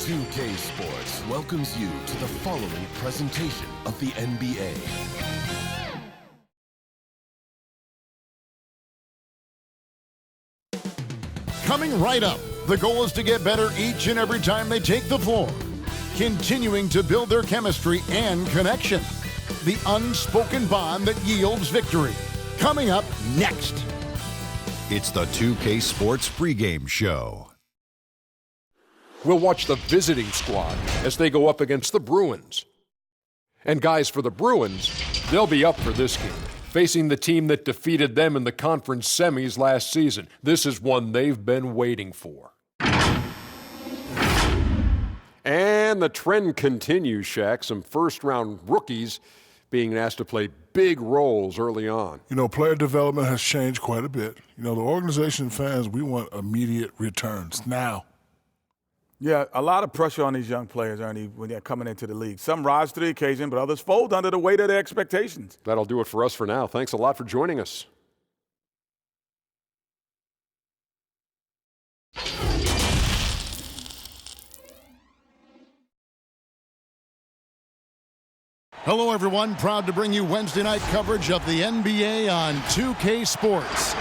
2K Sports welcomes you to the following presentation of the NBA. Coming right up, the goal is to get better each and every time they take the floor, continuing to build their chemistry and connection, the unspoken bond that yields victory. Coming up next. It's the 2K Sports pregame show. We'll watch the visiting squad as they go up against the Bruins. And guys, for the Bruins, they'll be up for this game, facing the team that defeated them in the conference semis last season. This is one they've been waiting for. And the trend continues, Shaq. Some first-round rookies being asked to play big roles early on. You know, player development has changed quite a bit. You know, the organization fans, we want immediate returns now. Yeah, a lot of pressure on these young players, Ernie, when they're coming into the league. Some rise to the occasion, but others fold under the weight of their expectations. That'll do it for us for now. Thanks a lot for joining us. Hello, everyone. Proud to bring you Wednesday night coverage of the NBA on 2K Sports.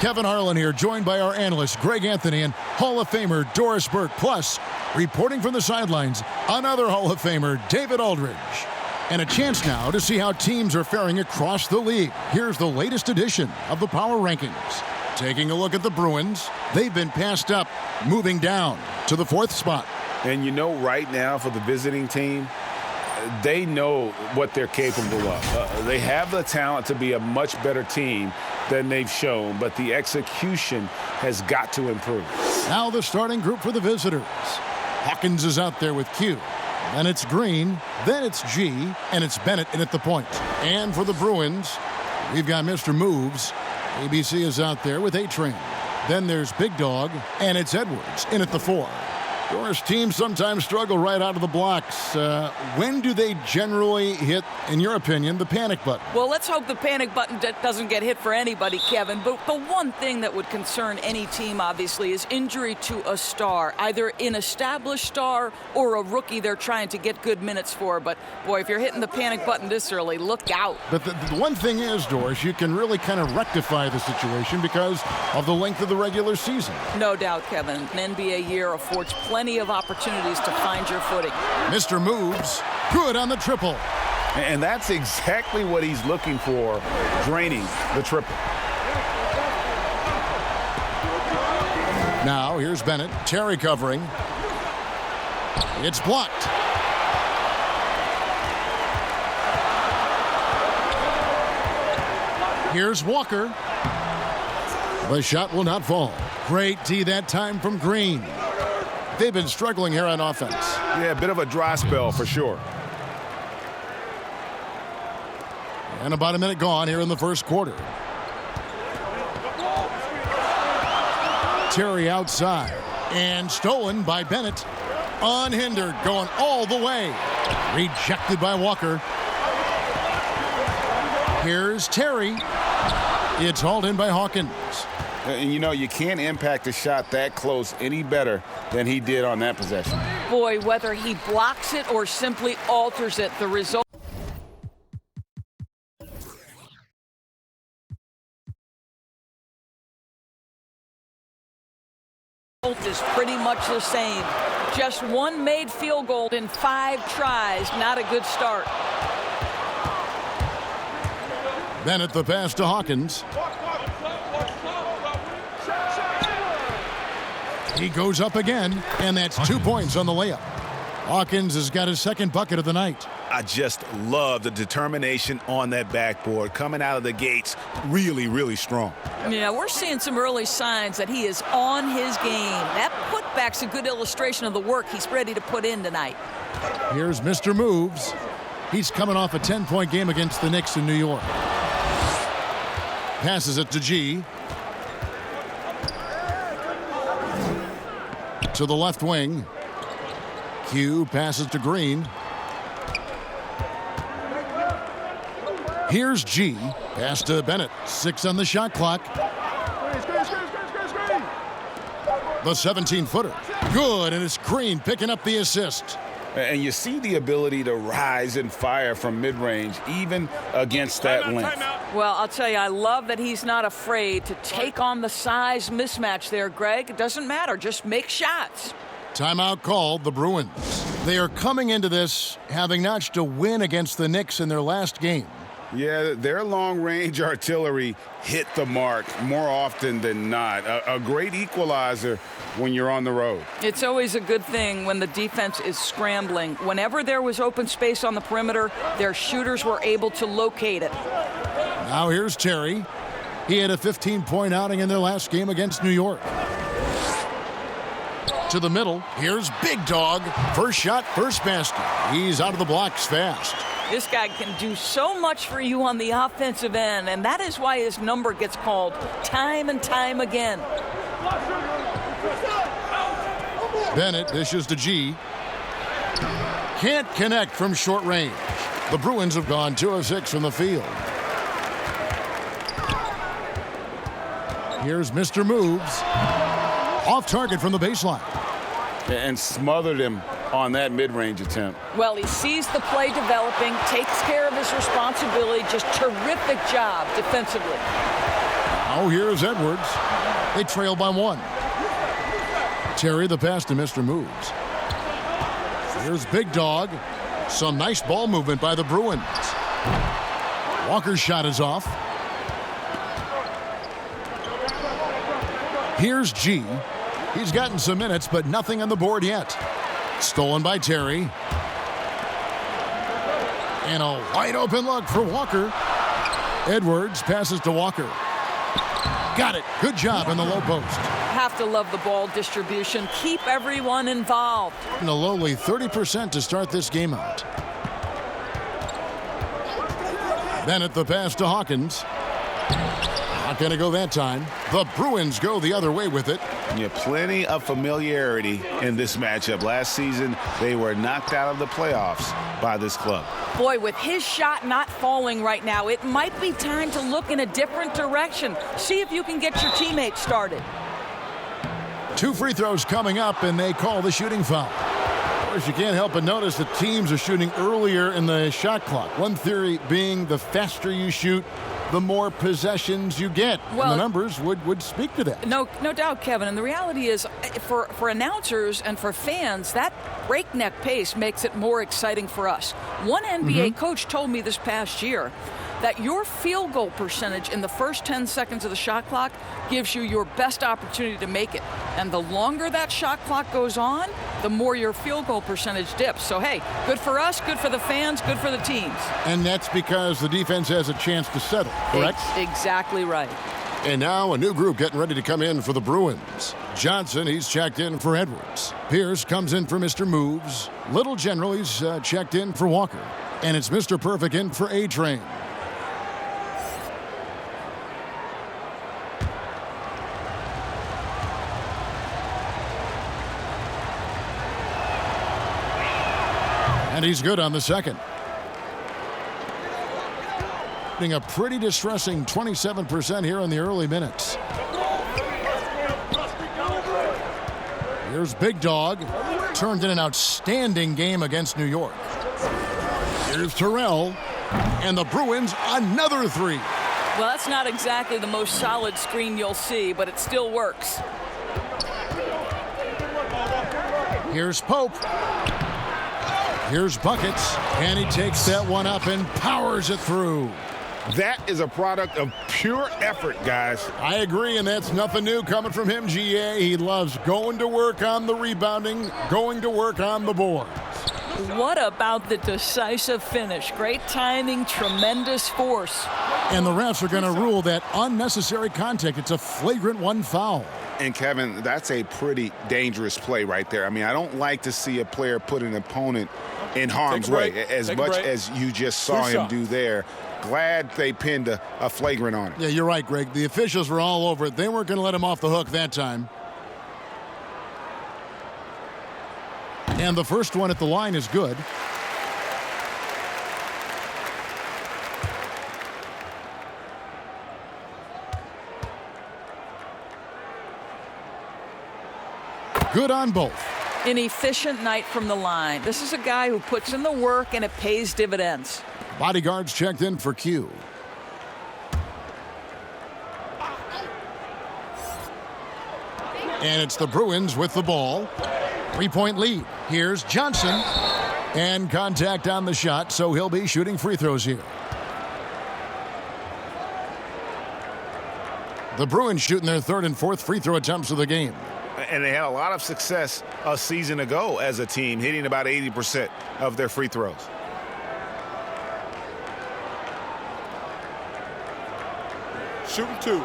Kevin Harlan here, joined by our analyst, Greg Anthony, and Hall of Famer Doris Burke. Plus, reporting from the sidelines, another Hall of Famer, David Aldridge. And a chance now to see how teams are faring across the league. Here's the latest edition of the Power Rankings. Taking a look at the Bruins, they've been passed up, moving down to the 4th spot. And you know, right now for the visiting team, they know what they're capable of. They have the talent to be a much better team than they've shown, but the execution has got to improve. Now the starting group for the visitors. Hawkins is out there with Q. Then it's Green, then it's G, and it's Bennett in at the point. And for the Bruins, we've got Mr. Moves. ABC is out there with A-Train. Then there's Big Dog, and it's Edwards in at the 4. Doris, teams sometimes struggle right out of the blocks. When do they generally hit, in your opinion, the panic button? Well, let's hope the panic button doesn't get hit for anybody, Kevin. But the one thing that would concern any team, obviously, is injury to a star, either an established star or a rookie they're trying to get good minutes for. But, boy, if you're hitting the panic button this early, look out. But the one thing is, Doris, you can really kind of rectify the situation because of the length of the regular season. No doubt, Kevin. An NBA year affords plenty of opportunities to find your footing. Mr. Moves, good on the triple. And that's exactly what he's looking for, draining the triple. Now, here's Bennett. Terry covering. It's blocked. Here's Walker. The shot will not fall. Great D that time from Green. They've been struggling here on offense. Yeah, a bit of a dry spell for sure. And about a minute gone here in the first quarter. Terry outside. And stolen by Bennett. Unhindered, going all the way. Rejected by Walker. Here's Terry. It's hauled in by Hawkins. And, you know, you can't impact a shot that close any better than he did on that possession. Boy, whether he blocks it or simply alters it, the result is pretty much the same. Just one made field goal in 5 tries. Not a good start. Bennett the pass to Hawkins. He goes up again, and that's 2 points on the layup. Hawkins has got his second bucket of the night. I just love the determination on that backboard. Coming out of the gates, really, really strong. Yeah, we're seeing some early signs that he is on his game. That putback's a good illustration of the work he's ready to put in tonight. Here's Mr. Moves. He's coming off a 10-point game against the Knicks in New York. Passes it to G. To the left wing. Q passes to Green. Here's G. Pass to Bennett. 6 on the shot clock. The 17-footer. Good, and it's Green picking up the assist. And you see the ability to rise and fire from mid-range, even against that length. Well, I'll tell you, I love that he's not afraid to take on the size mismatch there, Greg. It doesn't matter. Just make shots. Timeout called, the Bruins. They are coming into this having notched a win against the Knicks in their last game. Yeah, their long-range artillery hit the mark more often than not. A great equalizer when you're on the road. It's always a good thing when the defense is scrambling. Whenever there was open space on the perimeter, their shooters were able to locate it. Now here's Terry. He had a 15-point outing in their last game against New York. To the middle, here's Big Dog. First shot, first basket. He's out of the blocks fast. This guy can do so much for you on the offensive end, and that is why his number gets called time and time again. Bennett dishes to G. Can't connect from short range. The Bruins have gone 2 of 6 from the field. Here's Mr. Moves. Off target from the baseline. And smothered him on that mid-range attempt. Well, he sees the play developing, takes care of his responsibility. Just terrific job defensively. Now here's Edwards. They trail by 1. Terry the pass to Mr. Moves. Here's Big Dog. Some nice ball movement by the Bruins. Walker's shot is off. Here's G. He's gotten some minutes, but nothing on the board yet. Stolen by Terry. And a wide open look for Walker. Edwards passes to Walker. Got it. Good job in the low post. Have to love the ball distribution. Keep everyone involved. And a lowly 30% to start this game out. Bennett the pass to Hawkins. Not going to go that time. The Bruins go the other way with it. Yeah, plenty of familiarity in this matchup. Last season, they were knocked out of the playoffs by this club. Boy, with his shot not falling right now, it might be time to look in a different direction. See if you can get your teammates started. 2 free throws coming up, and they call the shooting foul. Of course, you can't help but notice that teams are shooting earlier in the shot clock. One theory being the faster you shoot, the more possessions you get. Well, and the numbers would speak to that. No doubt, Kevin. And the reality is, for announcers and for fans, that breakneck pace makes it more exciting for us. One NBA coach told me this past year that your field goal percentage in the first 10 seconds of the shot clock gives you your best opportunity to make it. And the longer that shot clock goes on, the more your field goal percentage dips. So, hey, good for us, good for the fans, good for the teams. And that's because the defense has a chance to settle, correct? Exactly right. And now a new group getting ready to come in for the Bruins. Johnson, he's checked in for Edwards. Pierce comes in for Mr. Moves. Little General, he's checked in for Walker. And it's Mr. Perfect in for A-Train. And he's good on the second. Being a pretty distressing 27% here in the early minutes. Here's Big Dog. Turned in an outstanding game against New York. Here's Terrell. And the Bruins, another 3. Well, that's not exactly the most solid screen you'll see, but it still works. Here's Pope. Here's Buckets, and he takes that one up and powers it through. That is a product of pure effort, guys. I agree, and that's nothing new coming from him, GA. He loves going to work on the rebounding, going to work on the boards. What about the decisive finish? Great timing, tremendous force. And the refs are going to rule that unnecessary contact. It's a flagrant 1 foul. And, Kevin, that's a pretty dangerous play right there. I mean, I don't like to see a player put an opponent in harm's way as much as you just saw him do there. Glad they pinned a flagrant on him. Yeah, you're right, Greg. The officials were all over it. They weren't going to let him off the hook that time. And the first one at the line is good. Good on both. An efficient night from the line. This is a guy who puts in the work and it pays dividends. Bodyguards checked in for Q. And it's the Bruins with the ball. 3-point lead. Here's Johnson. And contact on the shot, so he'll be shooting free throws here. The Bruins shooting their third and fourth free throw attempts of the game. And they had a lot of success a season ago as a team, hitting about 80% of their free throws. Shooting 2.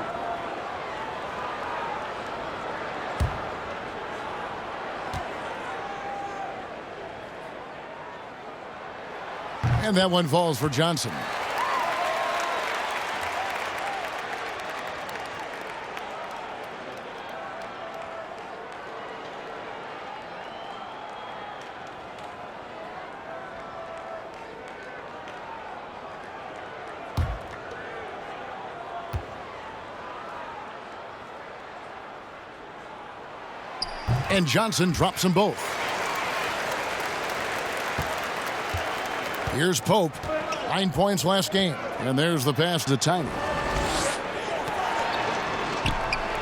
And that one falls for Johnson. And Johnson drops them both. Here's Pope. 9 points last game. And there's the pass to Tiny.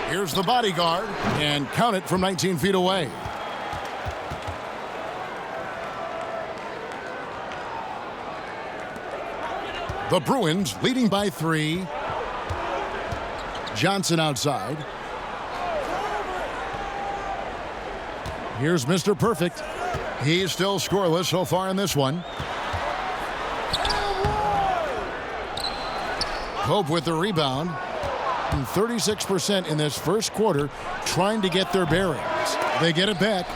Here's the bodyguard. And count it from 19 feet away. The Bruins leading by 3. Johnson outside. Here's Mr. Perfect. He's still scoreless so far in this one. Pope with the rebound. And 36% in this first quarter trying to get their bearings. They get it back.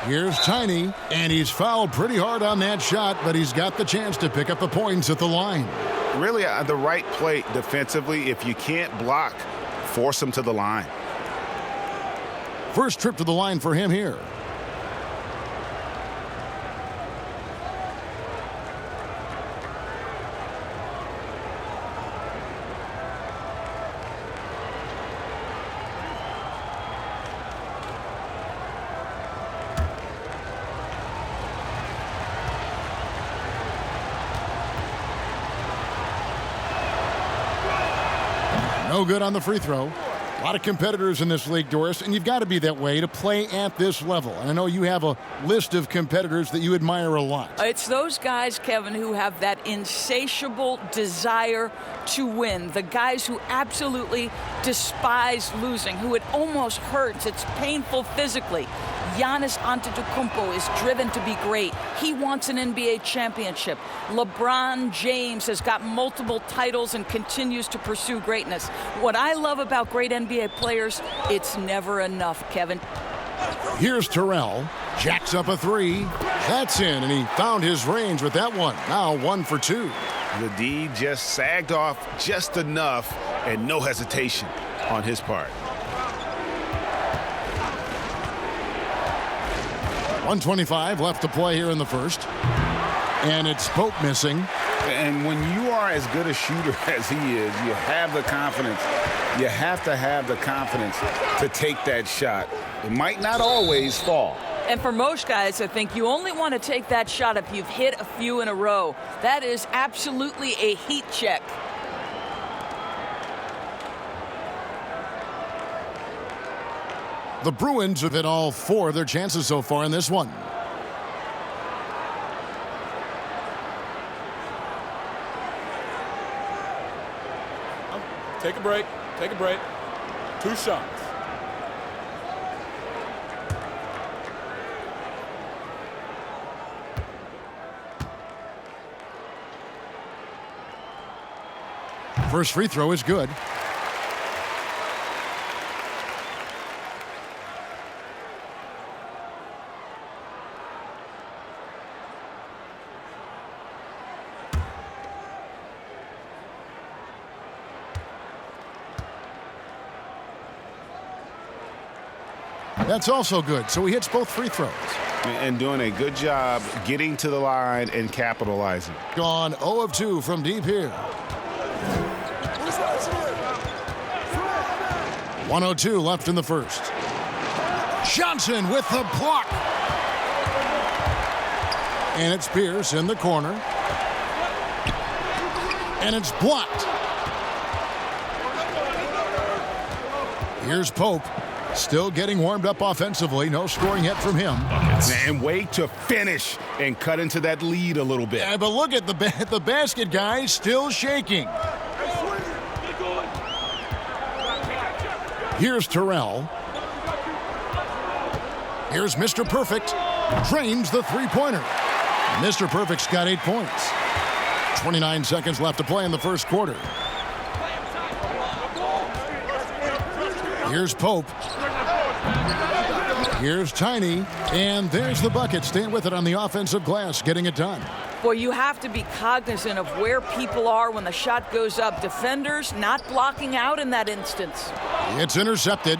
Here's Tiny, and he's fouled pretty hard on that shot, but he's got the chance to pick up the points at the line. Really the right play defensively. If you can't block, force him to the line. First trip to the line for him here. No good on the free throw. A lot of competitors in this league, Doris, and you've got to be that way to play at this level. And I know you have a list of competitors that you admire a lot. It's those guys, Kevin, who have that insatiable desire to win. The guys who absolutely despise losing, who it almost hurts. It's painful physically. Giannis Antetokounmpo is driven to be great. He wants an NBA championship. LeBron James has got multiple titles and continues to pursue greatness. What I love about great NBA players, it's never enough, Kevin. Here's Terrell. Jacks up a 3. That's in, and he found his range with that one. Now 1 for 2. The D just sagged off just enough, and no hesitation on his part. 1:25 left to play here in the first. And it's Pope missing. And when you are as good a shooter as he is, you have the confidence. You have to have the confidence to take that shot. It might not always fall. And for most guys, I think you only want to take that shot if you've hit a few in a row. That is absolutely a heat check. The Bruins have hit all 4 of their chances so far in this one. Take a break. Take a break. 2 shots. First free throw is good. That's also good. So he hits both free throws. And doing a good job getting to the line and capitalizing. Gone 0 of 2 from deep here. 1:02 left in the first. Johnson with the block. And it's Pierce in the corner. And it's blocked. Here's Pope. Still getting warmed up offensively. No scoring yet from him. And wait to finish and cut into that lead a little bit. Yeah, but look at the basket, guys, still shaking. Here's Terrell. Here's Mr. Perfect. Drains the three-pointer. Mr. Perfect's got 8 points. 29 seconds left to play in the first quarter. Here's Pope. Here's Tiny. And there's the bucket. Staying with it on the offensive glass, getting it done. Boy, you have to be cognizant of where people are when the shot goes up. Defenders not blocking out in that instance. It's intercepted.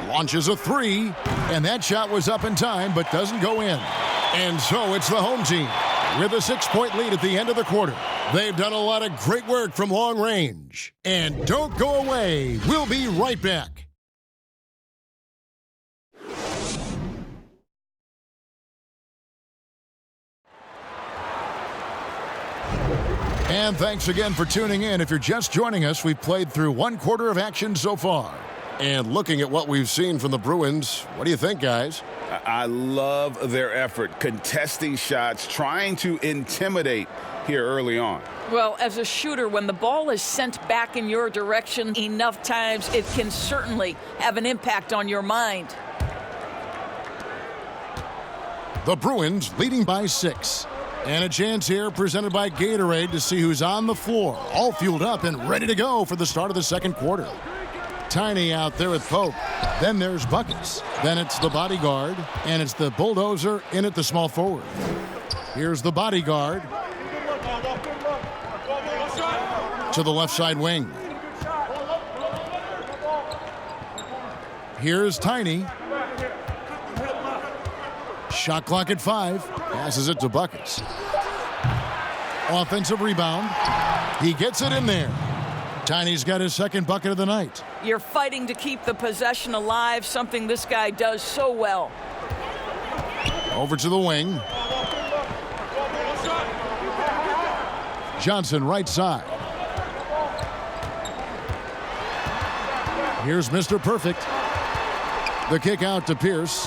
Launches a three, and that shot was up in time, but doesn't go in. And so it's the home team with a 6-point lead at the end of the quarter. They've done a lot of great work from long range. And don't go away. We'll be right back. And thanks again for tuning in. If you're just joining us, we've played through 1 quarter of action so far. And looking at what we've seen from the Bruins, what do you think, guys? I love their effort, contesting shots, trying to intimidate here early on. Well, as a shooter, when the ball is sent back in your direction enough times, it can certainly have an impact on your mind. The Bruins leading by 6. And a chance here presented by Gatorade to see who's on the floor, all fueled up and ready to go for the start of the second quarter. Tiny out there with Pope. Then there's Buckets. Then it's the bodyguard, and it's the bulldozer in at the small forward. Here's the bodyguard to the left side wing. Here's Tiny. Shot clock at 5. Passes it to Buckets. Offensive rebound. He gets it in there. Tiny's got his second bucket of the night. You're fighting to keep the possession alive, something this guy does so well. Over to the wing. Johnson right side. Here's Mr. Perfect. The kick out to Pierce.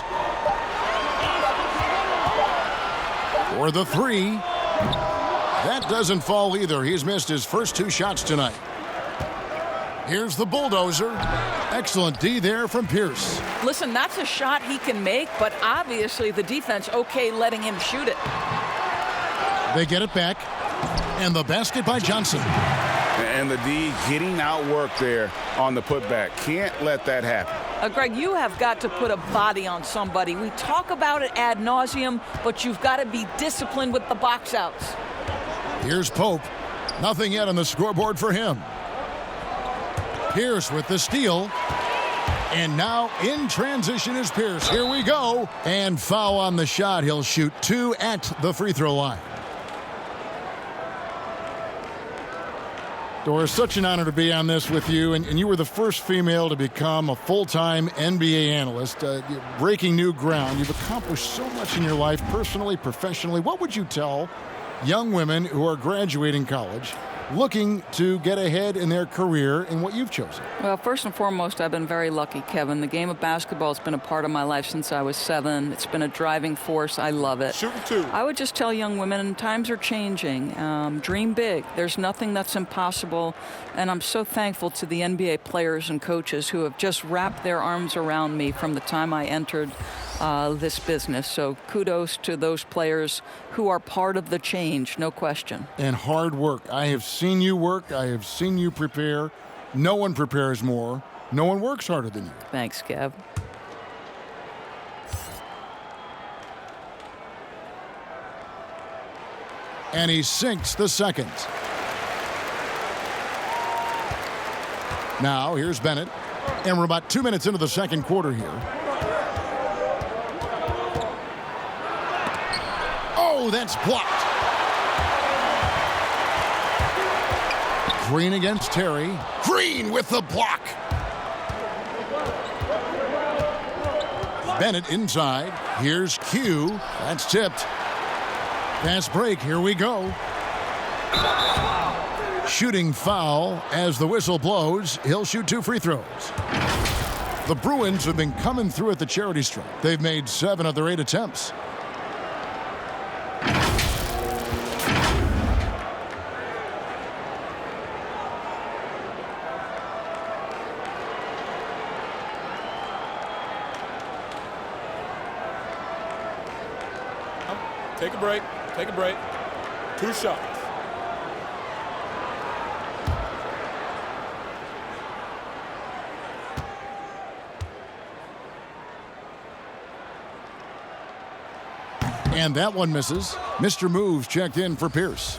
For the three. That doesn't fall either. He's missed his first 2 shots tonight. Here's the bulldozer. Excellent D there from Pierce. Listen, that's a shot he can make, but obviously the defense okay letting him shoot it. They get it back. And the basket by Johnson. And the D getting outworked there on the putback. Can't let that happen. Greg, you have got to put a body on somebody. We talk about it ad nauseum, but you've got to be disciplined with the box outs. Here's Pope. Nothing yet on the scoreboard for him. Pierce with the steal. And now in transition is Pierce. Here we go. And foul on the shot. He'll shoot 2 at the free throw line. Doris, such an honor to be on this with you. And you were the first female to become a full-time NBA analyst, breaking new ground. You've accomplished so much in your life, personally, professionally. What would you tell young women who are graduating college, looking to get ahead in their career in what you've chosen? Well, first and foremost, I've been very lucky, Kevin. The game of basketball has been a part of my life since I was 7. It's been a driving force. I love it. Shooting 2. I would just tell young women, times are changing. Dream big. There's nothing that's impossible. And I'm so thankful to the NBA players and coaches who have just wrapped their arms around me from the time I entered this business. So kudos to those players who are part of the change, no question. And hard work. I have seen you work. I have seen you prepare. No one prepares more. No one works harder than you. Thanks, Kev. And he sinks the second. Now here's Bennett. And we're about 2 minutes into the second quarter here. Oh, that's blocked. Green against Terry. Green with the block. Bennett inside. Here's Q. That's tipped. Fast break. Here we go. Shooting foul as the whistle blows. He'll shoot 2 free throws. The Bruins have been coming through at the charity stripe. They've made 7 of their 8 attempts. Take a break. Take a break. 2 shots. And that one misses. Mr. Moves checked in for Pierce.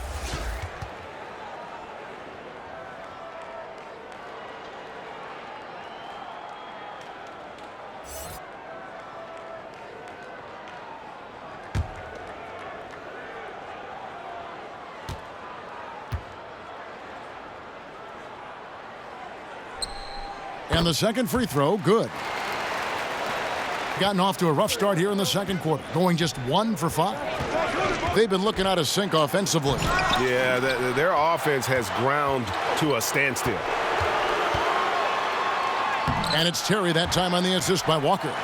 And the second free throw, good. Gotten off to a rough start here in the second quarter, going just 1 for 5. They've been looking out of sync offensively. Yeah, their offense has ground to a standstill. And it's Terry that time on the assist by Walker.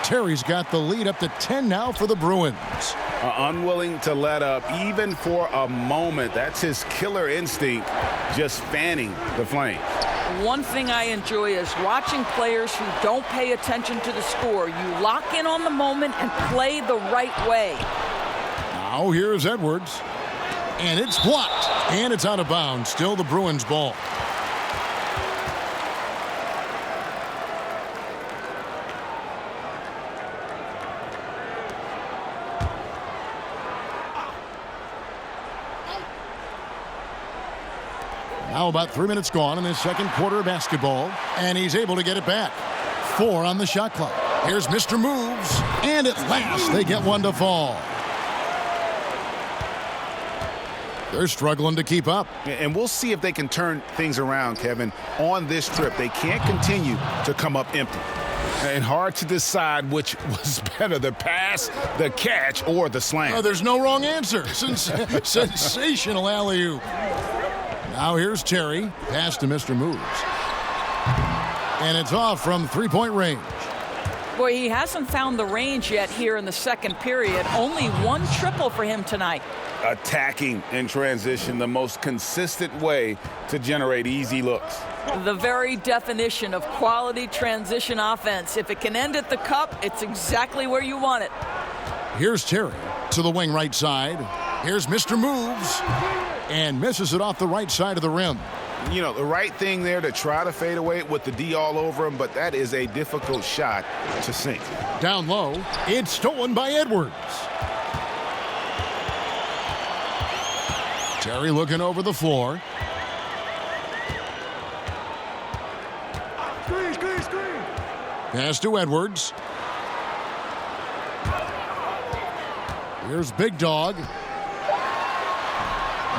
Terry's got the lead up to 10 now for the Bruins. Unwilling to let up even for a moment. That's his killer instinct, just fanning the flame. One thing I enjoy is watching players who don't pay attention to the score. You lock in on the moment and play the right way. Now here's Edwards. And it's blocked. And it's out of bounds. Still the Bruins ball. Now about 3 minutes gone in this second quarter of basketball, and he's able to get it back. 4 on the shot clock. Here's Mr. Moves, and at last they get one to fall. They're struggling to keep up. And we'll see if they can turn things around, Kevin, on this trip. They can't continue to come up empty. And hard to decide which was better, the pass, the catch, or the slam. There's no wrong answer. Sensational alley-oop. Now here's Terry. Pass to Mr. Moves. And it's off from three-point range. Boy, he hasn't found the range yet here in the second period. Only 1 triple for him tonight. Attacking in transition, the most consistent way to generate easy looks. The very definition of quality transition offense. If it can end at the cup, it's exactly where you want it. Here's Terry to the wing right side. Here's Mr. Moves. And misses it off the right side of the rim. You know, the right thing there to try to fade away with the D all over him, but that is a difficult shot to sink. Down low, it's stolen by Edwards. Terry looking over the floor. Screen. Pass to Edwards. Here's Big Dog.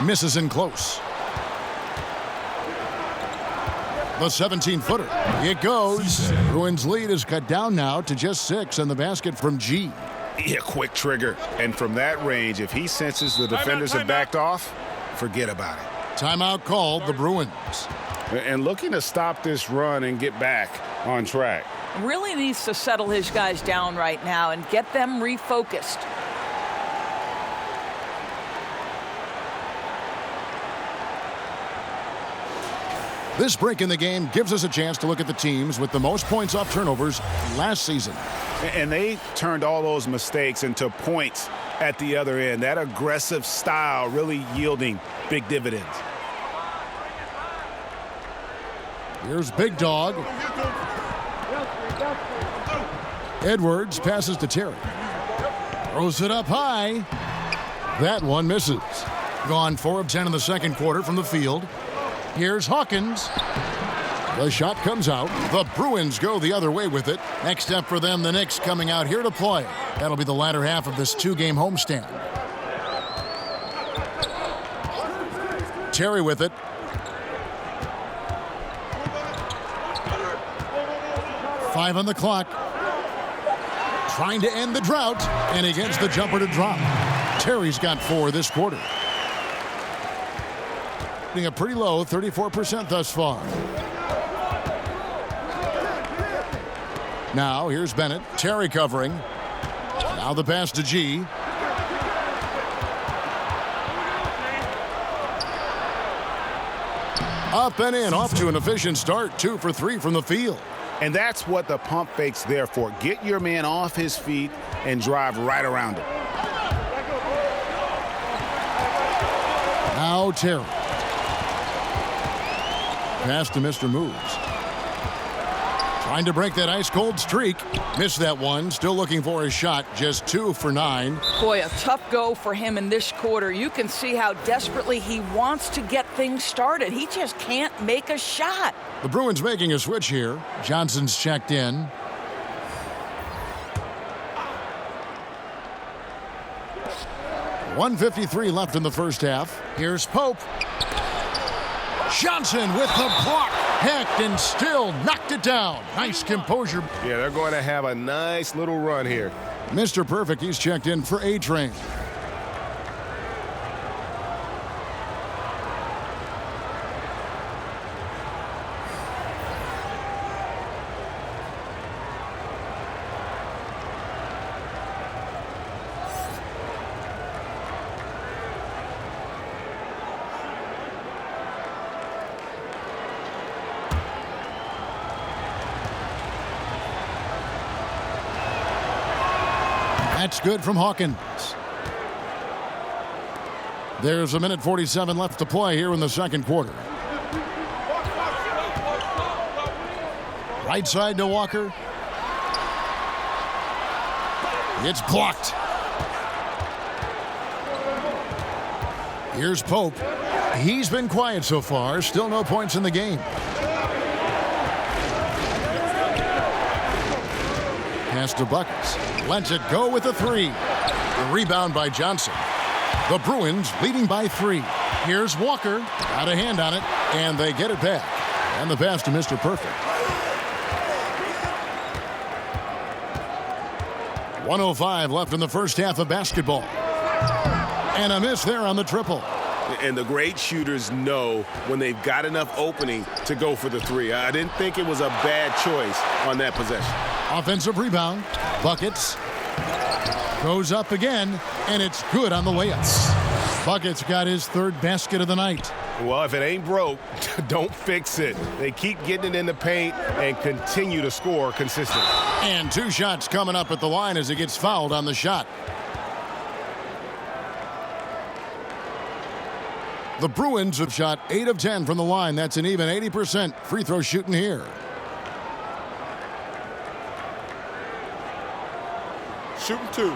Misses in close. The 17-footer. It goes. Bruins lead is cut down now to just 6 in the basket from G. Yeah, quick trigger. And from that range, if he senses the defenders have backed off, forget about it. Timeout called, the Bruins. And looking to stop this run and get back on track. Really needs to settle his guys down right now and get them refocused. This break in the game gives us a chance to look at the teams with the most points off turnovers last season. And they turned all those mistakes into points at the other end. That aggressive style really yielding big dividends. Here's Big Dog. Edwards passes to Terry. Throws it up high. That one misses. Gone 4 of 10 in the second quarter from the field. Here's Hawkins. The shot comes out. The Bruins go the other way with it. Next step for them, the Knicks coming out here to play. That'll be the latter half of this 2-game homestand. Terry with it. 5 on the clock. Trying to end the drought, and he gets the jumper to drop. Terry's got 4 this quarter. Getting a pretty low 34% thus far. Now here's Bennett. Terry covering. Now the pass to G. Up and in, off to an efficient start. 2 for 3 from the field. And that's what the pump fake's there for. Get your man off his feet and drive right around him. Now Terry. Pass to Mr. Moves. Trying to break that ice-cold streak. Missed that one. Still looking for his shot. Just 2 for 9. Boy, a tough go for him in this quarter. You can see how desperately he wants to get things started. He just can't make a shot. The Bruins making a switch here. Johnson's checked in. .153 left in the first half. Here's Pope. Johnson with the block. Hacked and still knocked it down. Nice composure. Yeah, they're going to have a nice little run here. Mr. Perfect, he's checked in for A-Train. That's good from Hawkins. There's 1:47 left to play here in the second quarter. Right side to Walker. It's blocked. Here's Pope. He's been quiet so far. Still no points in the game. Pass to Buckets. Lets it go with a 3. The rebound by Johnson. The Bruins leading by 3. Here's Walker. Got a hand on it, and they get it back. And the pass to Mr. Perfect. 1:05 left in the first half of basketball. And a miss there on the triple. And the great shooters know when they've got enough opening to go for the 3. I didn't think it was a bad choice on that possession. Offensive rebound. Buckets. Goes up again, and it's good on the layup. Buckets got his 3rd basket of the night. Well, if it ain't broke, don't fix it. They keep getting it in the paint and continue to score consistently. And 2 shots coming up at the line as he gets fouled on the shot. The Bruins have shot 8 of 10 from the line. That's an even 80% free throw shooting here. Shooting 2.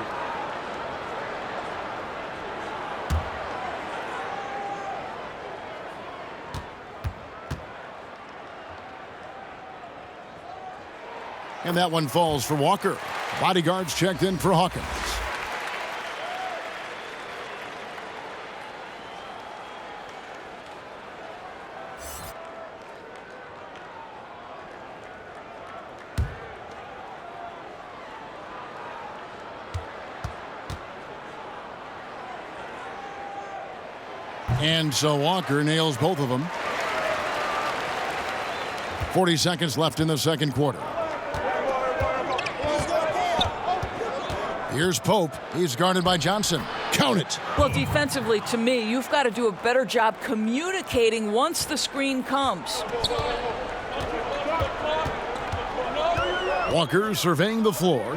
And that one falls for Walker. Bodyguards checked in for Hawkins. And so Walker nails both of them. 40 seconds left in the second quarter. Here's Pope. He's guarded by Johnson. Count it. Well, defensively, to me, you've got to do a better job communicating once the screen comes. Walker surveying the floor.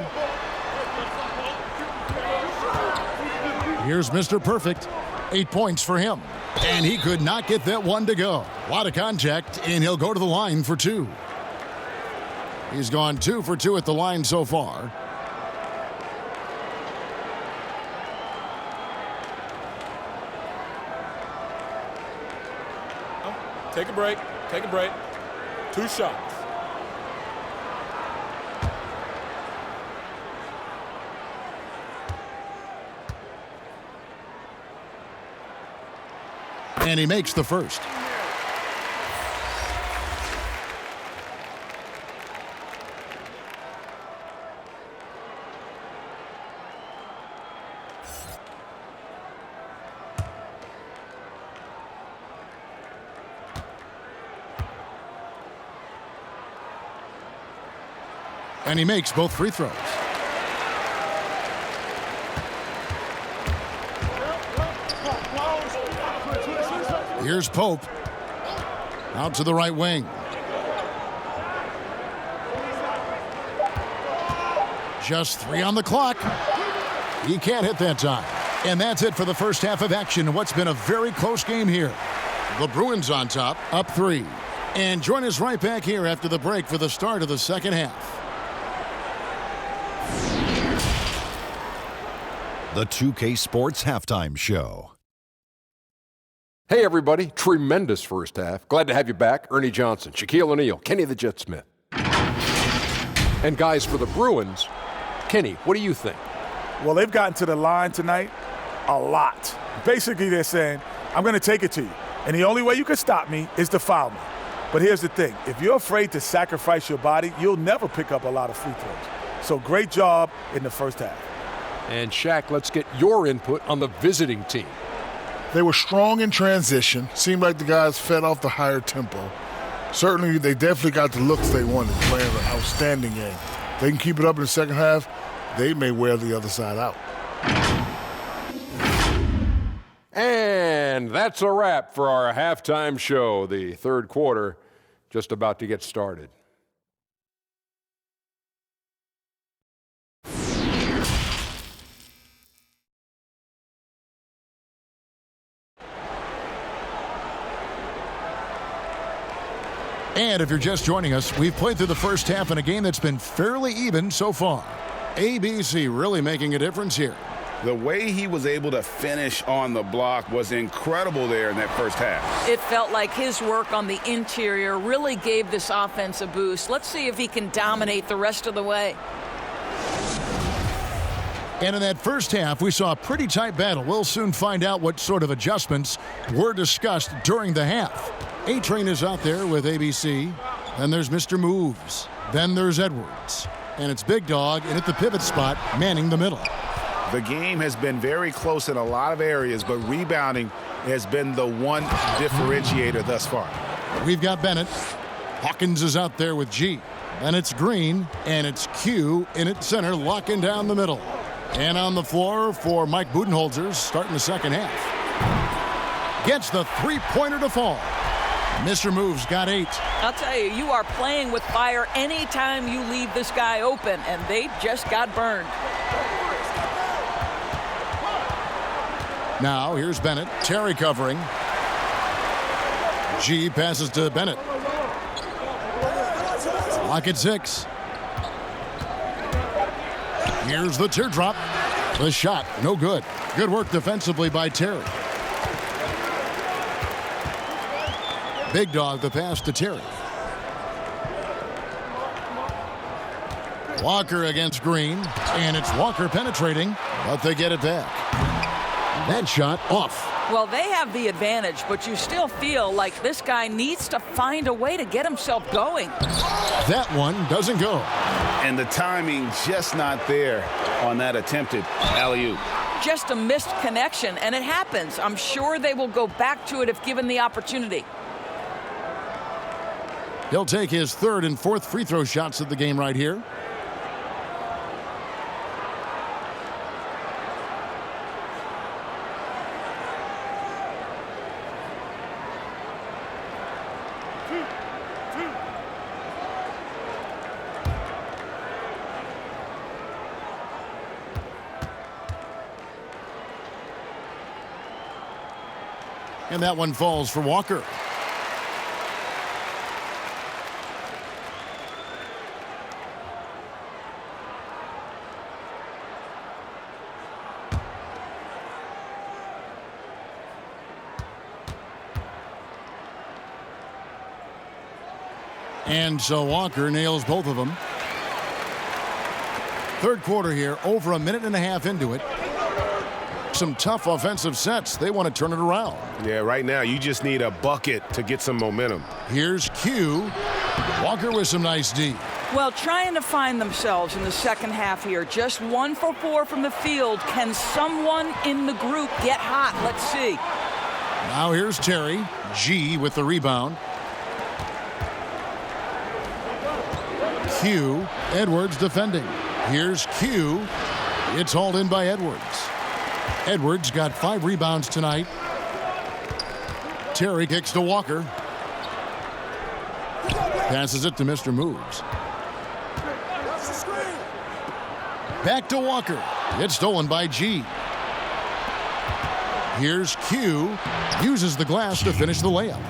Here's Mr. Perfect. 8 points for him. And he could not get that one to go. A lot of contact, and he'll go to the line for 2. He's gone 2 for 2 at the line so far. Take a break. Take a break. 2 shots. And he makes the first. And he makes both free throws. Here's Pope. Out to the right wing. Just 3 on the clock. He can't hit that time. And that's it for the first half of action in what's been a very close game here. The Bruins on top, up 3. And join us right back here after the break for the start of the second half. The 2K Sports Halftime Show. Hey, everybody. Tremendous first half. Glad to have you back. Ernie Johnson, Shaquille O'Neal, Kenny the Jet Smith. And guys, for the Bruins, Kenny, what do you think? Well, they've gotten to the line tonight a lot. Basically, they're saying, I'm going to take it to you. And the only way you can stop me is to foul me. But here's the thing. If you're afraid to sacrifice your body, you'll never pick up a lot of free throws. So great job in the first half. And Shaq, let's get your input on the visiting team. They were strong in transition. Seemed like the guys fed off the higher tempo. Certainly, they definitely got the looks they wanted, playing an outstanding game. They can keep it up in the second half, they may wear the other side out. And that's a wrap for our halftime show. The third quarter just about to get started. And if you're just joining us, we've played through the first half in a game that's been fairly even so far. ABC really making a difference here. The way he was able to finish on the block was incredible there in that first half. It felt like his work on the interior really gave this offense a boost. Let's see if he can dominate the rest of the way. And in that first half, we saw a pretty tight battle. We'll soon find out what sort of adjustments were discussed during the half. A-Train is out there with ABC. Then there's Mr. Moves. Then there's Edwards. And it's Big Dog in at the pivot spot, manning the middle. The game has been very close in a lot of areas, but rebounding has been the one differentiator thus far. We've got Bennett. Hawkins is out there with G. Then it's Green, and it's Q in at center, locking down the middle. And on the floor for Mike Budenholzer, starting the second half. Gets the three-pointer to fall. Mr. Moves got 8. I'll tell you, you are playing with fire anytime you leave this guy open, and they just got burned. Now, here's Bennett. Terry covering. G passes to Bennett. Lock at 6. Here's the teardrop. The shot, no good. Good work defensively by Terry. Big Dog, the pass to Terry. Walker against Green, and it's Walker penetrating, but they get it back. That shot off. Well, they have the advantage, but you still feel like this guy needs to find a way to get himself going. That one doesn't go. And the timing just not there on that attempted alley-oop. Just a missed connection, and it happens. I'm sure they will go back to it if given the opportunity. He'll take his third and fourth free throw shots of the game right here. And that one falls for Walker. And so Walker nails both of them. Third quarter here, over a minute and a half into it. Some tough offensive sets. They want to turn it around. Yeah, right now you just need a bucket to get some momentum. Here's Q. Walker with some nice D. Well, trying to find themselves in the second half here. Just 1 for 4 from the field. Can someone in the group get hot? Let's see. Now here's Terry. G with the rebound. Q. Edwards defending. Here's Q. It's hauled in by Edwards. Edwards got 5 rebounds tonight. Terry kicks to Walker. Passes it to Mr. Moves. Back to Walker. It's stolen by G. Here's Q. Uses the glass to finish the layup.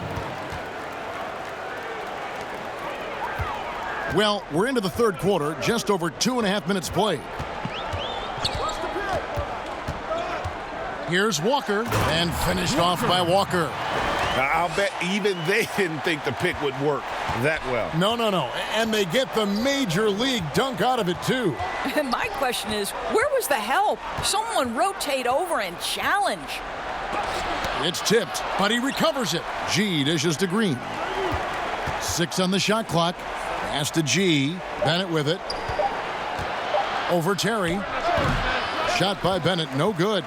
Well, we're into the third quarter, just over 2.5 minutes played. Here's Walker, and finished off by Walker. I'll bet even they didn't think the pick would work that well. No. And they get the major league dunk out of it, too. And my question is, where was the help? Someone rotate over and challenge. It's tipped, but he recovers it. G dishes to Green. 6 on the shot clock. Pass to G. Bennett with it. Over Terry. Shot by Bennett, no good.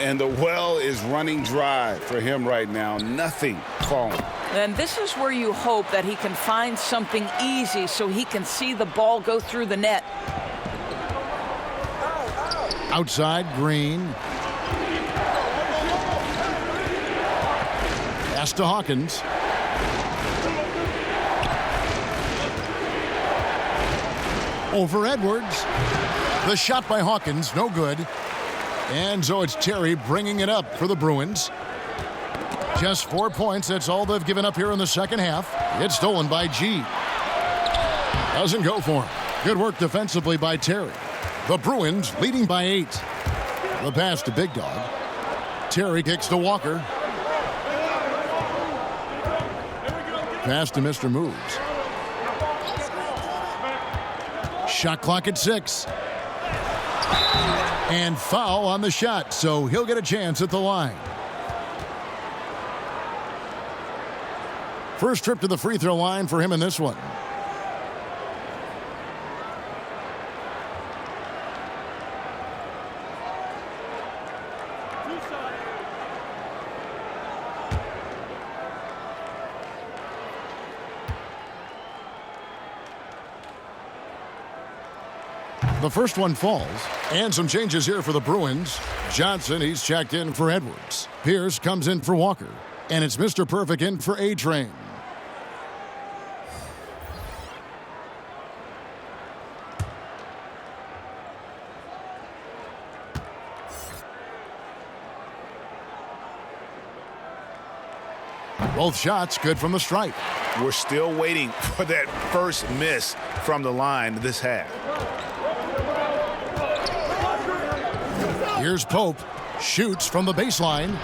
And the well is running dry for him right now. Nothing falling. And this is where you hope that he can find something easy so he can see the ball go through the net. Outside, Green. Pass to Hawkins. Over Edwards. The shot by Hawkins, no good. And so it's Terry bringing it up for the Bruins. Just 4 points, that's all they've given up here in the second half. It's stolen by G. Doesn't go for him. Good work defensively by Terry. The Bruins leading by 8. The pass to Big Dog. Terry kicks to Walker. Pass to Mr. Moves. Shot clock at 6. And foul on the shot, so he'll get a chance at the line. First trip to the free throw line for him in this one. The first one falls, and some changes here for the Bruins. Johnson, he's checked in for Edwards. Pierce comes in for Walker, and it's Mr. Perfect in for A-Train. Both shots good from the stripe. We're still waiting for that first miss from the line this half. Here's Pope. Shoots from the baseline.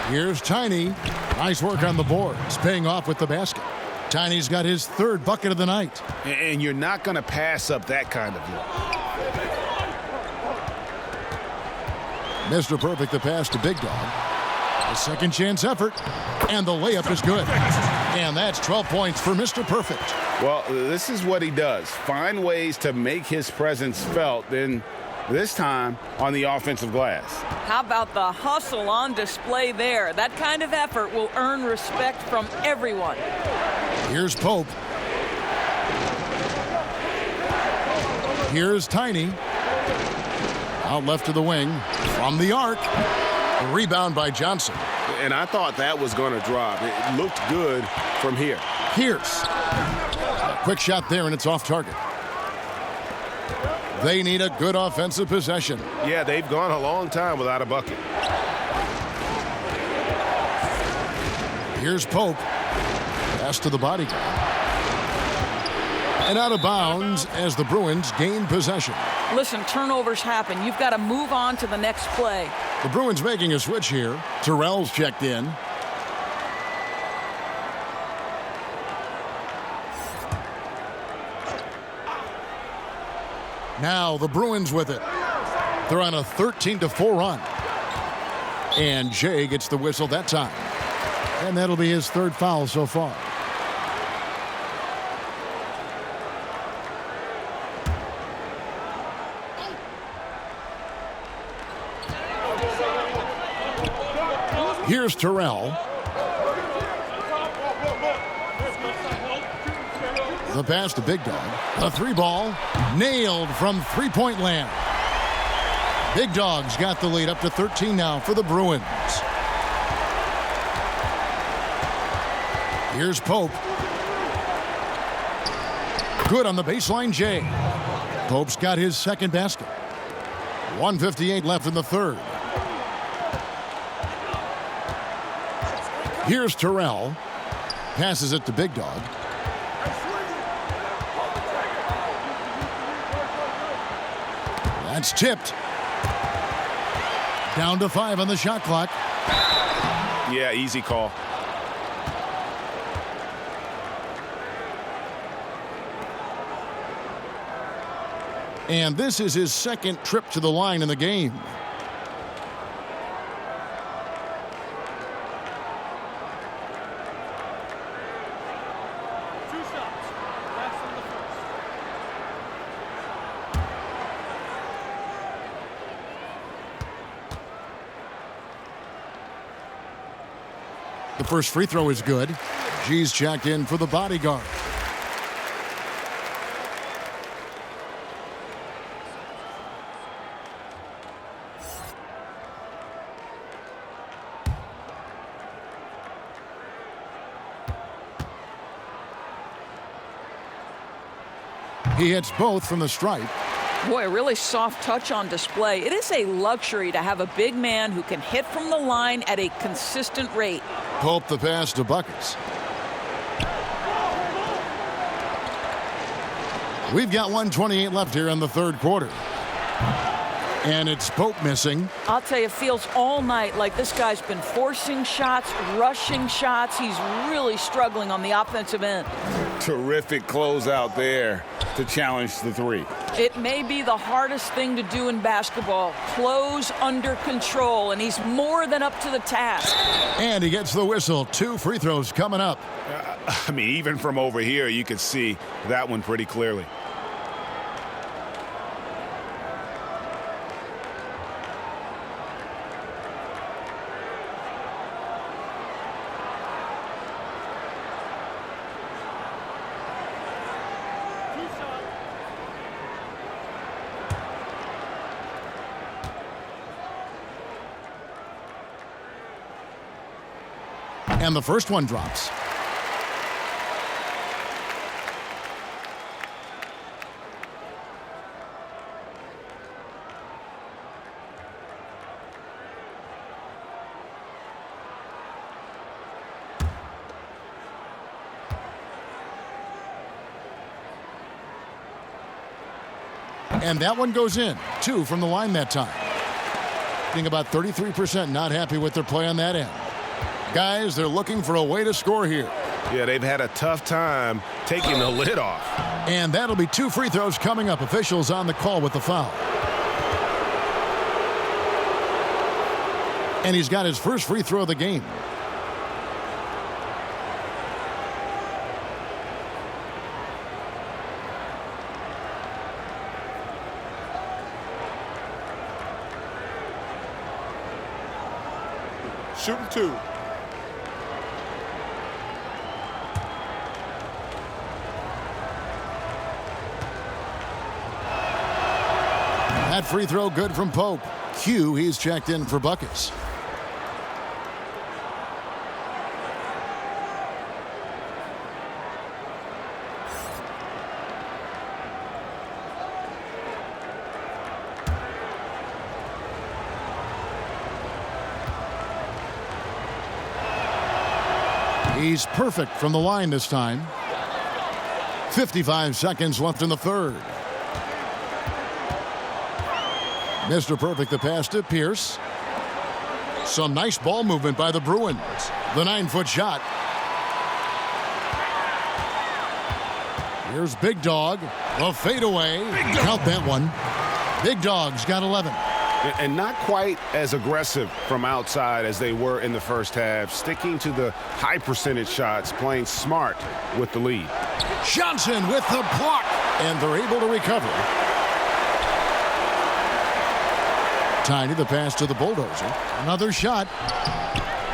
Here's Tiny. Nice work on the boards, paying off with the basket. Tiny's got his 3rd bucket of the night. And you're not going to pass up that kind of look. Mr. Perfect, the pass to Big Dog. A second chance effort, and the layup is good. And that's 12 points for Mr. Perfect. Well, this is what he does. Find ways to make his presence felt, then this time on the offensive glass. How about the hustle on display there? That kind of effort will earn respect from everyone. Here's Pope. Here's Tiny. Out left to the wing. From the arc. A rebound by Johnson. And I thought that was going to drop. It looked good from here. Pierce. A quick shot there, and it's off target. They need a good offensive possession. Yeah, they've gone a long time without a bucket. Here's Pope. Pass to the body guy. And out of bounds as the Bruins gain possession. Listen, turnovers happen. You've got to move on to the next play. The Bruins making a switch here. Terrell's checked in. Now the Bruins with it. They're on a 13-4 run. And Jay gets the whistle that time. And that'll be his 3rd foul so far. Here's Terrell. The pass to Big Dog. The 3-ball. Nailed from three-point land. Big Dog's got the lead up to 13 now for the Bruins. Here's Pope. Good on the baseline, Jay. Pope's got his second basket. 1:58 left in the third. Here's Terrell. Passes it to Big Dog. That's tipped. Down to 5 on the shot clock. Yeah, easy call. And this is his second trip to the line in the game. The first free throw is good. G's checked in for the bodyguard. He hits both from the stripe. Boy, a really soft touch on display. It is a luxury to have a big man who can hit from the line at a consistent rate. Pope the pass to Buckets. We've got 1:28 left here in the third quarter. And it's Pope missing. I'll tell you, it feels all night like this guy's been forcing shots, rushing shots. He's really struggling on the offensive end. Terrific closeout there to challenge the three. It may be the hardest thing to do in basketball. Close under control, and he's more than up to the task. And he gets the whistle. 2 free throws coming up. I mean, even from over here, you could see that one pretty clearly. And the first one drops. And that one goes in. 2 from the line that time. Being about 33% not happy with their play on that end. Guys, they're looking for a way to score here. Yeah, they've had a tough time taking the lid off. And that'll be 2 free throws coming up. Officials on the call with the foul. And he's got his first free throw of the game. Shooting 2. That free throw good from Pope. Q, he's checked in for Buckets. He's perfect from the line this time. 55 seconds left in the third. Mr. Perfect, the pass to Pierce. Some nice ball movement by the Bruins. The 9-foot shot. Here's Big Dog. The fadeaway. Count that one. Big Dog's got 11. And not quite as aggressive from outside as they were in the first half, sticking to the high percentage shots, playing smart with the lead. Johnson with the block, and they're able to recover. Tiny, the pass to the bulldozer. Another shot.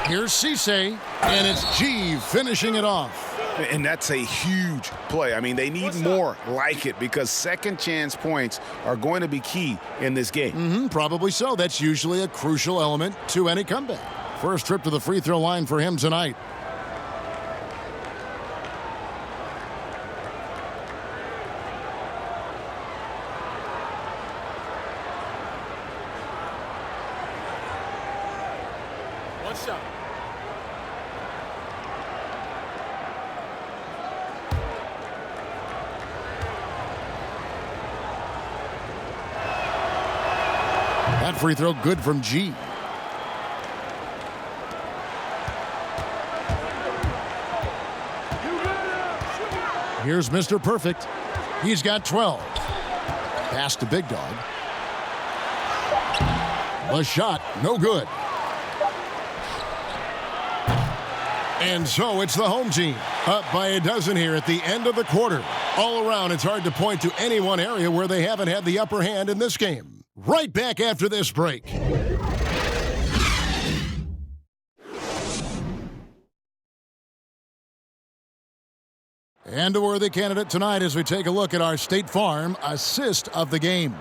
Here's Cisse, and it's G finishing it off. And that's a huge play. I mean, they need more like it because second chance points are going to be key in this game. Probably so. That's usually a crucial element to any comeback. First trip to the free throw line for him tonight. One shot. That free throw good from G. Here's Mr. Perfect. He's got 12. Pass to Big Dog. The shot, no good. And so it's the home team, up by a dozen here at the end of the quarter. All around, it's hard to point to any one area where they haven't had the upper hand in this game. Right back after this break. And a worthy candidate tonight as we take a look at our State Farm assist of the game.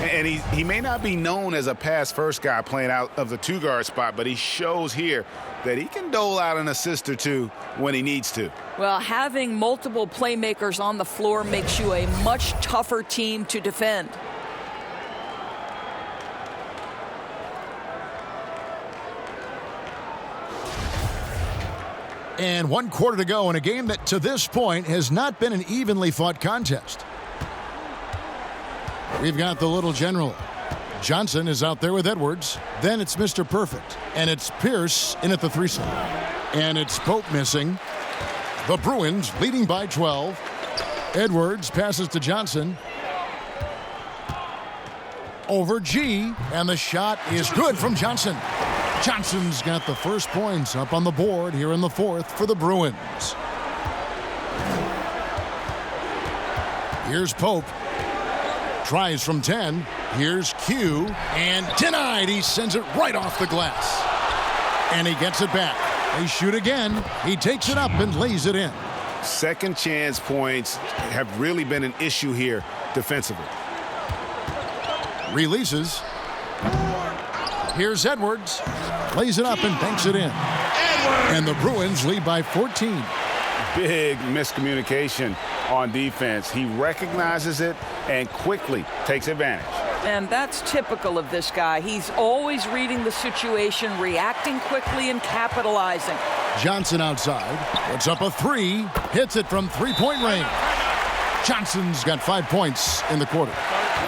And he may not be known as a pass-first guy playing out of the two-guard spot, but he shows here that he can dole out an assist or two when he needs to. Well, having multiple playmakers on the floor makes you a much tougher team to defend. And 1 quarter to go in a game that to this point has not been an evenly fought contest. We've got the little general. Johnson is out there with Edwards. Then it's Mr. Perfect. And it's Pierce in at the 3 side. And it's Pope missing. The Bruins leading by 12. Edwards passes to Johnson. Over G. And the shot is good from Johnson. Johnson's got the first points up on the board here in the fourth for the Bruins. Here's Pope. Tries from 10. Here's Q. And denied. He sends it right off the glass. And he gets it back. They shoot again. He takes it up and lays it in. Second chance points have really been an issue here defensively. Releases. Here's Edwards. Lays it up and banks it in. And the Bruins lead by 14. Big miscommunication on defense. He recognizes it and quickly takes advantage. And that's typical of this guy. He's always reading the situation, reacting quickly and capitalizing. Johnson outside. Puts up a 3. Hits it from three-point range. Johnson's got 5 points in the quarter.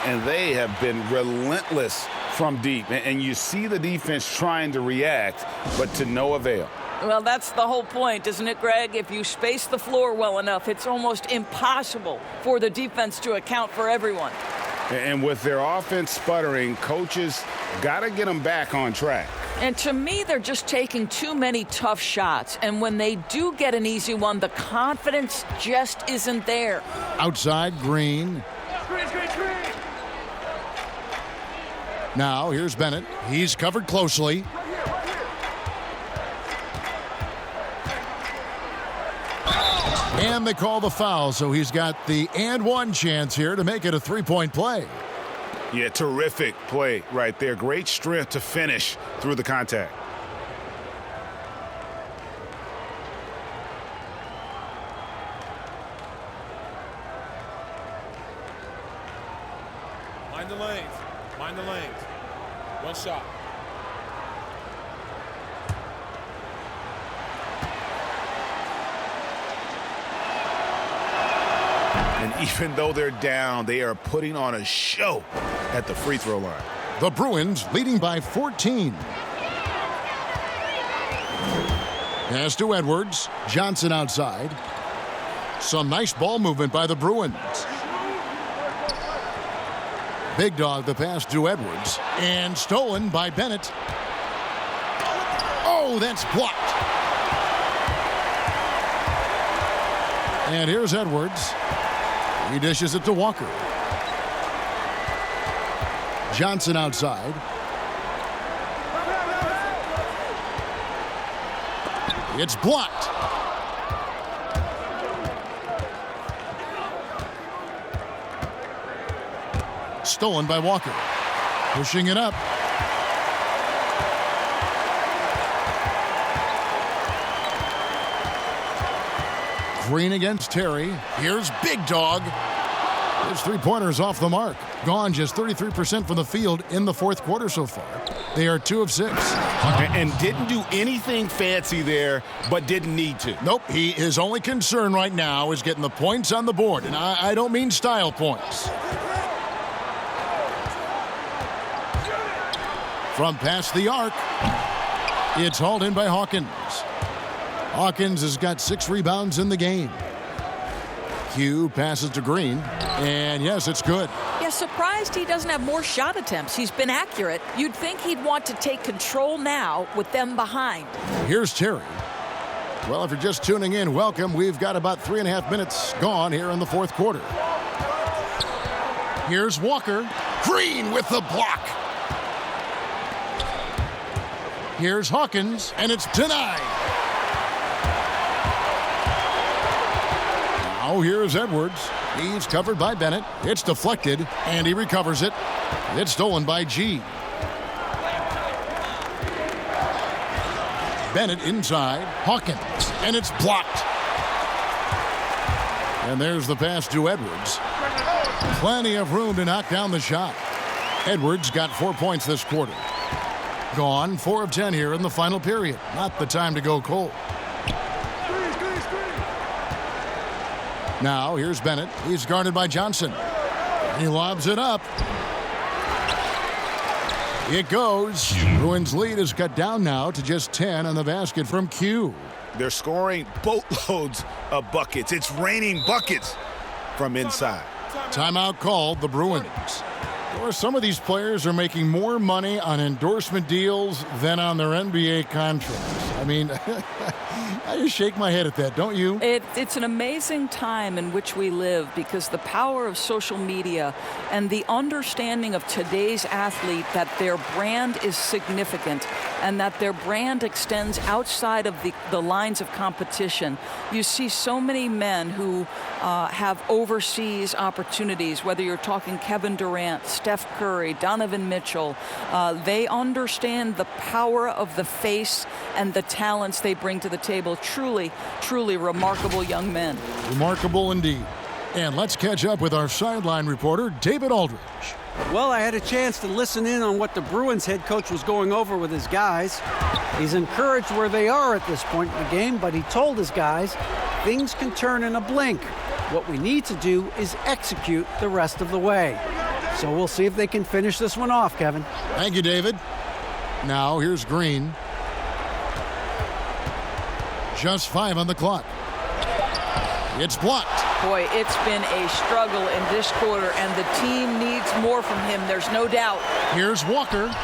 And they have been relentless from deep. And you see the defense trying to react, but to no avail. Well, that's the whole point, isn't it, Greg? If you space the floor well enough, it's almost impossible for the defense to account for everyone. And with their offense sputtering, coaches got to get them back on track. And to me, they're just taking too many tough shots. And when they do get an easy one, the confidence just isn't there. Outside, Green. Now, here's Bennett. He's covered closely. And they call the foul, so he's got the and one chance here to make it a three-point play. Yeah, terrific play right there. Great strength to finish through the contact. Mind the lanes. Mind the lanes. One shot. And even though they're down, they are putting on a show at the free throw line. The Bruins leading by 14. Pass to Edwards. Johnson outside. Some nice ball movement by the Bruins. Big Dog the pass to Edwards. And stolen by Bennett. Oh, that's blocked. And here's Edwards. He dishes it to Walker. Johnson outside. It's blocked. stolen by Walker. Pushing it up. Green against Terry. Here's Big Dog. His three-pointers off the mark. Gone just 33% from the field in the fourth quarter so far. They are 2 of 6. And didn't do anything fancy there, but didn't need to. Nope, his only concern right now is getting the points on the board. And I don't mean style points. From past the arc, it's hauled in by Hawkins. Hawkins has got 6 rebounds in the game. Q passes to Green, and yes, it's good. Yeah, surprised he doesn't have more shot attempts. He's been accurate. You'd think he'd want to take control now with them behind. Here's Terry. Well, if you're just tuning in, welcome. We've got about 3.5 minutes gone here in the fourth quarter. Here's Walker. Green with the block. Here's Hawkins, and it's denied. Now here's Edwards. He's covered by Bennett. It's deflected, and he recovers it. It's stolen by G. Bennett inside. Hawkins, and it's blocked. And there's the pass to Edwards. Plenty of room to knock down the shot. Edwards got 4 points this quarter. Gone 4 of 10 here in the final period. Not the time to go cold. Now here's Bennett. He's guarded by Johnson. He lobs it up. It goes. Bruins lead is cut down now to just 10 on the basket from Q. They're scoring boatloads of buckets. It's raining buckets from inside. Timeout called, the Bruins. Or some of these players are making more money on endorsement deals than on their NBA contracts. I mean, I just shake my head at that, don't you? It's an amazing time in which we live because the power of social media and the understanding of today's athlete that their brand is significant and that their brand extends outside of the lines of competition. You see so many men who have overseas opportunities, whether you're talking Kevin Durant, Steph Curry, Donovan Mitchell. They understand the power of the face and the talents they bring to the table. Truly, truly remarkable young men. Remarkable indeed. And let's catch up with our sideline reporter, David Aldridge. Well, I had a chance to listen in on what the Bruins head coach was going over with his guys. He's encouraged where they are at this point in the game, but he told his guys things can turn in a blink. What we need to do is execute the rest of the way. So we'll see if they can finish this one off, Kevin. Thank you, David. Now here's Green. Just 5 on the clock. It's blocked. Boy, it's been a struggle in this quarter, and the team needs more from him. There's no doubt. Here's Walker.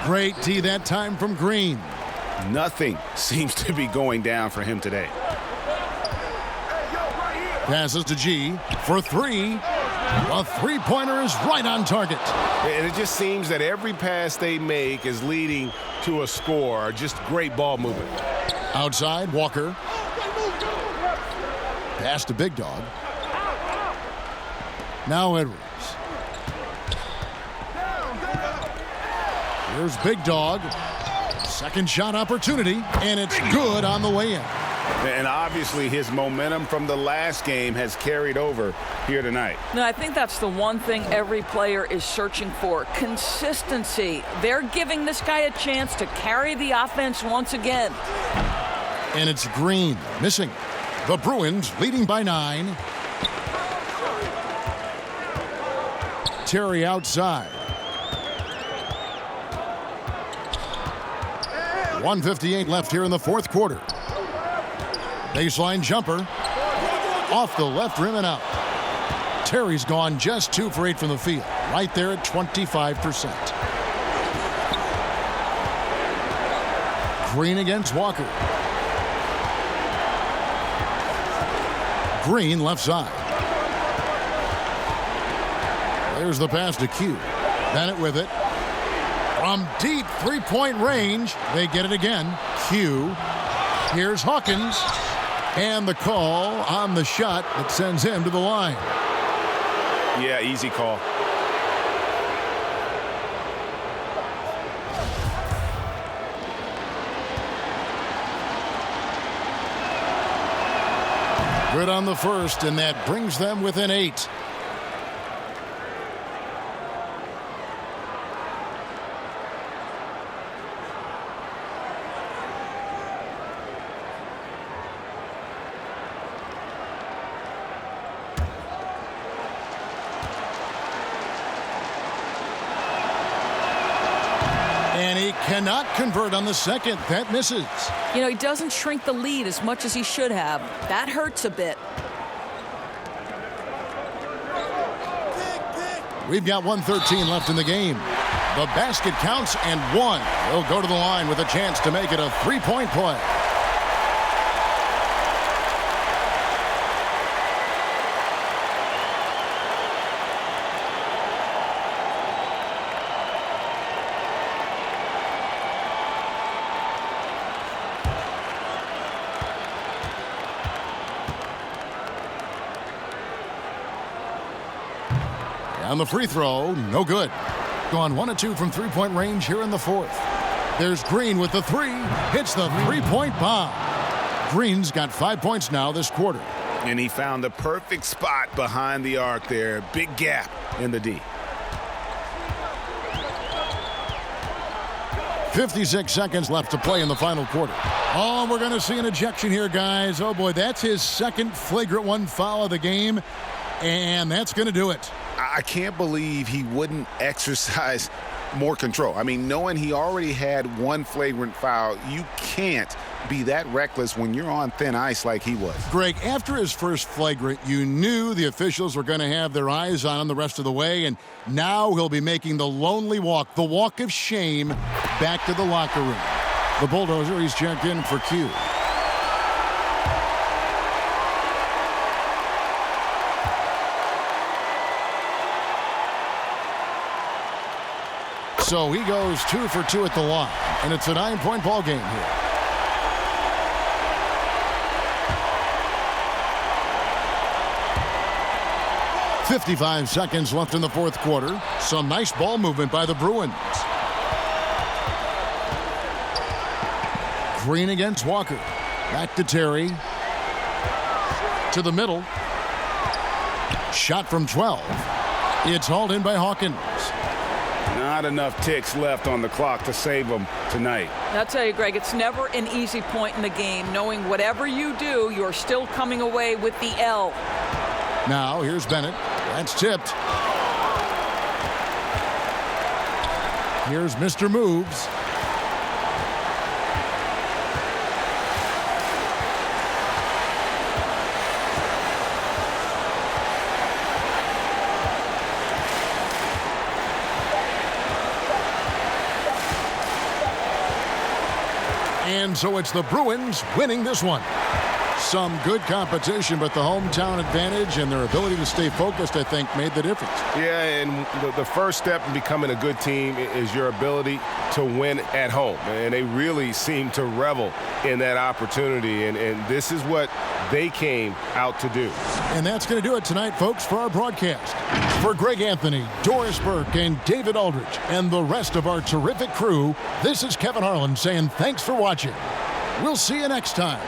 Great D that time from Green. Nothing seems to be going down for him today. Passes to G for 3. A three-pointer is right on target. And it just seems that every pass they make is leading to a score. Just great ball movement. Outside, Walker. Pass to Big Dog. Now Edwards. Here's Big Dog. Second shot opportunity, and it's good on the way in. And obviously his momentum from the last game has carried over here tonight. No, I think that's the one thing every player is searching for. Consistency. They're giving this guy a chance to carry the offense once again. And it's Green missing. The Bruins leading by 9. Terry outside. 1:58 left here in the fourth quarter. Baseline jumper. Off the left rim and out. Terry's gone just 2 for 8 from the field. Right there at 25%. Green against Walker. Green left side. There's the pass to Q. Bennett with it. From deep three-point range, they get it again. Q. Here's Hawkins. And the call on the shot that sends him to the line. Yeah, easy call. Good on the first, and that brings them within 8. And he cannot convert on the second. That misses. You know, he doesn't shrink the lead as much as he should have. That hurts a bit. We've got 1:13 left in the game. The basket counts and one. He'll go to the line with a chance to make it a three-point play. On the free throw, no good. Gone 1 of 2 from three-point range here in the fourth. There's Green with the three. Hits the three-point bomb. Green's got 5 points now this quarter. And he found the perfect spot behind the arc there. Big gap in the D. 56 seconds left to play in the final quarter. Oh, we're going to see an ejection here, guys. Oh, boy, that's his second flagrant one foul of the game. And that's going to do it. I can't believe he wouldn't exercise more control. I mean, knowing he already had one flagrant foul, you can't be that reckless when you're on thin ice like he was. Greg, after his first flagrant, you knew the officials were going to have their eyes on him the rest of the way, and now he'll be making the lonely walk, the walk of shame, back to the locker room. The Bulldozer, he's checked in for Q. So he goes 2 for 2 at the line, and it's a 9-point ball game here. .55 seconds left in the fourth quarter. Some nice ball movement by the Bruins. Green against Walker. Back to Terry. To the middle. Shot from 12. It's hauled in by Hawkins. Not enough ticks left on the clock to save them tonight. I'll tell you, Greg, it's never an easy point in the game, knowing whatever you do, you're still coming away with the L. Now, here's Bennett. That's tipped. Here's Mr. Moves. And so it's the Bruins winning this one. Some good competition, but the hometown advantage and their ability to stay focused, I think, made the difference. Yeah, and the first step in becoming a good team is your ability to win at home. And they really seem to revel in that opportunity, and this is what they came out to do. And that's going to do it tonight, folks, for our broadcast. For Greg Anthony, Doris Burke, and David Aldridge, and the rest of our terrific crew, this is Kevin Harlan saying thanks for watching. We'll see you next time.